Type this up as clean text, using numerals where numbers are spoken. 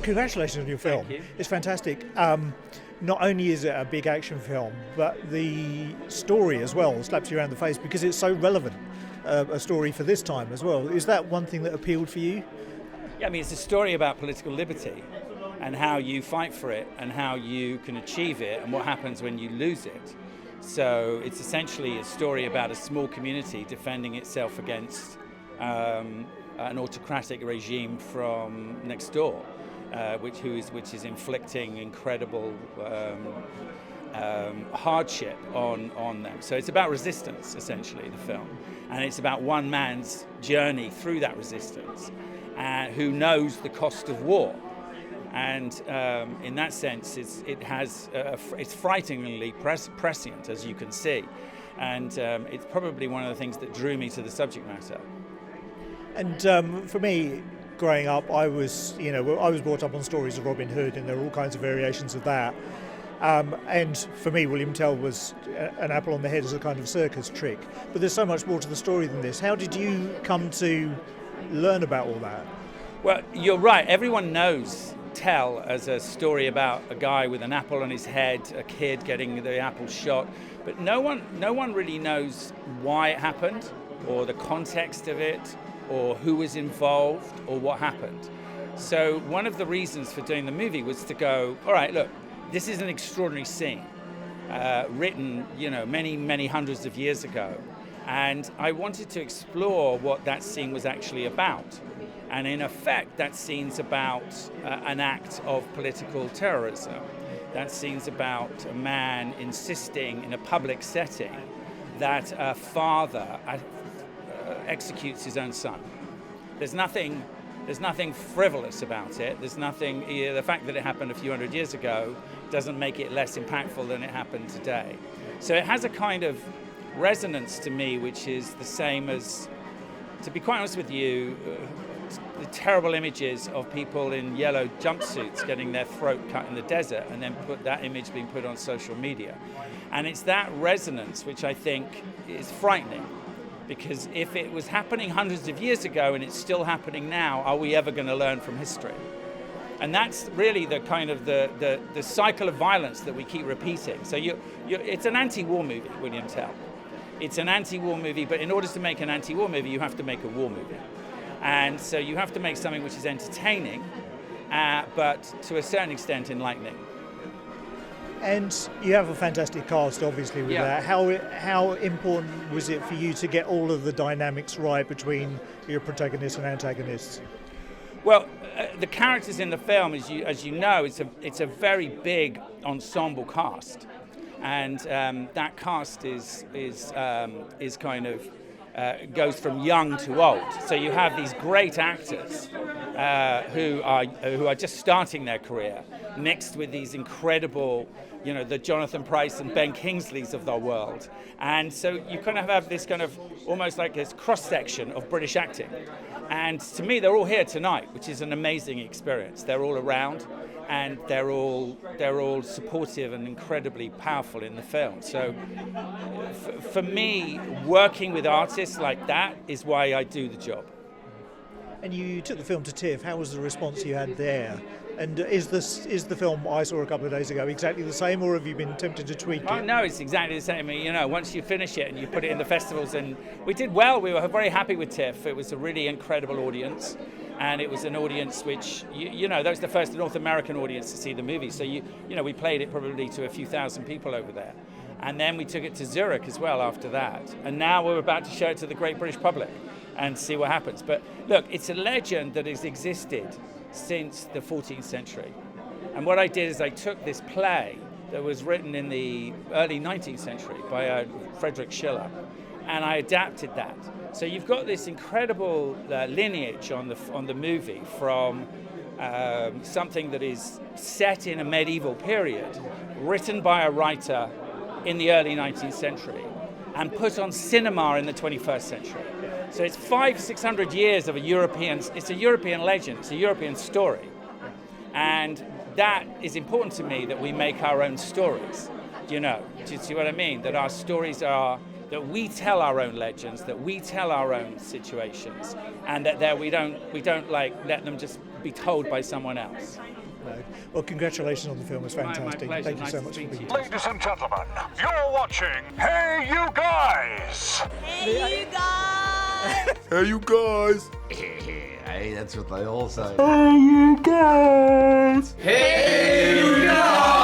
Congratulations on your film. Thank you. It's fantastic. Not only is it a big action film, but the story as well slaps you around the face because it's so relevant, a story for this time as well. Is that one thing that appealed for you? Yeah, I mean, it's a story about political liberty and how you fight for it and how you can achieve it and what happens when you lose it. So it's essentially a story about a small community defending itself against an autocratic regime from next door. Which is inflicting incredible hardship on them. So it's about resistance, essentially, the film. And it's about one man's journey through that resistance, who knows the cost of war. And in that sense, it's frighteningly prescient, as you can see. And it's probably one of the things that drew me to the subject matter. And for me, growing up, I was brought up on stories of Robin Hood, and there were all kinds of variations of that. And for me, William Tell was an apple on the head as a kind of circus trick. But there's so much more to the story than this. How did you come to learn about all that? Well, you're right. Everyone knows Tell as a story about a guy with an apple on his head, a kid getting the apple shot. But no one really knows why it happened, or the context of it, or who was involved, or what happened. So one of the reasons for doing the movie was to go, all right, look, this is an extraordinary scene, written, many, many hundreds of years ago. And I wanted to explore what that scene was actually about. And in effect, that scene's about an act of political terrorism. That scene's about a man insisting in a public setting that a father executes his own son. There's nothing frivolous about it. There's nothing. The fact that it happened a few hundred years ago doesn't make it less impactful than it happened today. So it has a kind of resonance to me, which is the same as, to be quite honest with you, the terrible images of people in yellow jumpsuits getting their throat cut in the desert, and then that image being put on social media. And it's that resonance which I think is frightening. Because if it was happening hundreds of years ago and it's still happening now, are we ever going to learn from history? And that's really the kind of the cycle of violence that we keep repeating. So it's an anti-war movie, William Tell. It's an anti-war movie, but in order to make an anti-war movie, you have to make a war movie. And so you have to make something which is entertaining, but to a certain extent enlightening. And you have a fantastic cast, obviously, with that. How important was it for you to get all of the dynamics right between your protagonists and antagonists? Well, the characters in the film, as you know, it's a very big ensemble cast, and that cast is kind of goes from young to old. So you have these great actors who are just starting their career, mixed with these incredible, the Jonathan Pryce and Ben Kingsleys of the world. And so you kind of have this kind of almost like this cross-section of British acting. And to me, they're all here tonight, which is an amazing experience. They're all around, and they're all supportive and incredibly powerful in the film. So for me, working with artists like that is why I do the job. And you took the film to TIFF. How was the response you had there? And is the film I saw a couple of days ago exactly the same, or have you been tempted to tweak it? Oh, no, it's exactly the same. I mean, once you finish it and you put it in the festivals, and we did well. We were very happy with TIFF. It was a really incredible audience, and it was an audience which, that was the first North American audience to see the movie. So, we played it probably to a few thousand people over there. And then we took it to Zurich as well after that. And now we're about to show it to the great British public and see what happens. But look, it's a legend that has existed since the 14th century. And what I did is I took this play that was written in the early 19th century by Friedrich Schiller, and I adapted that. So you've got this incredible lineage on the movie from something that is set in a medieval period, written by a writer in the early 19th century, and put on cinema in the 21st century. So it's 500-600 years of it's a European legend, it's a European story. And that is important to me, that we make our own stories, do you see what I mean? That our stories are, that we tell our own legends, that we tell our own situations, and that we don't let them just be told by someone else. No. Well, congratulations on the film. It's fantastic. My pleasure. Thank you Nice so to much for speak being to you. here. Ladies and gentlemen, you're watching Hey You Guys! Hey, you guys! Hey, you guys! Hey, that's what they all say. Hey, you guys! Hey, you guys!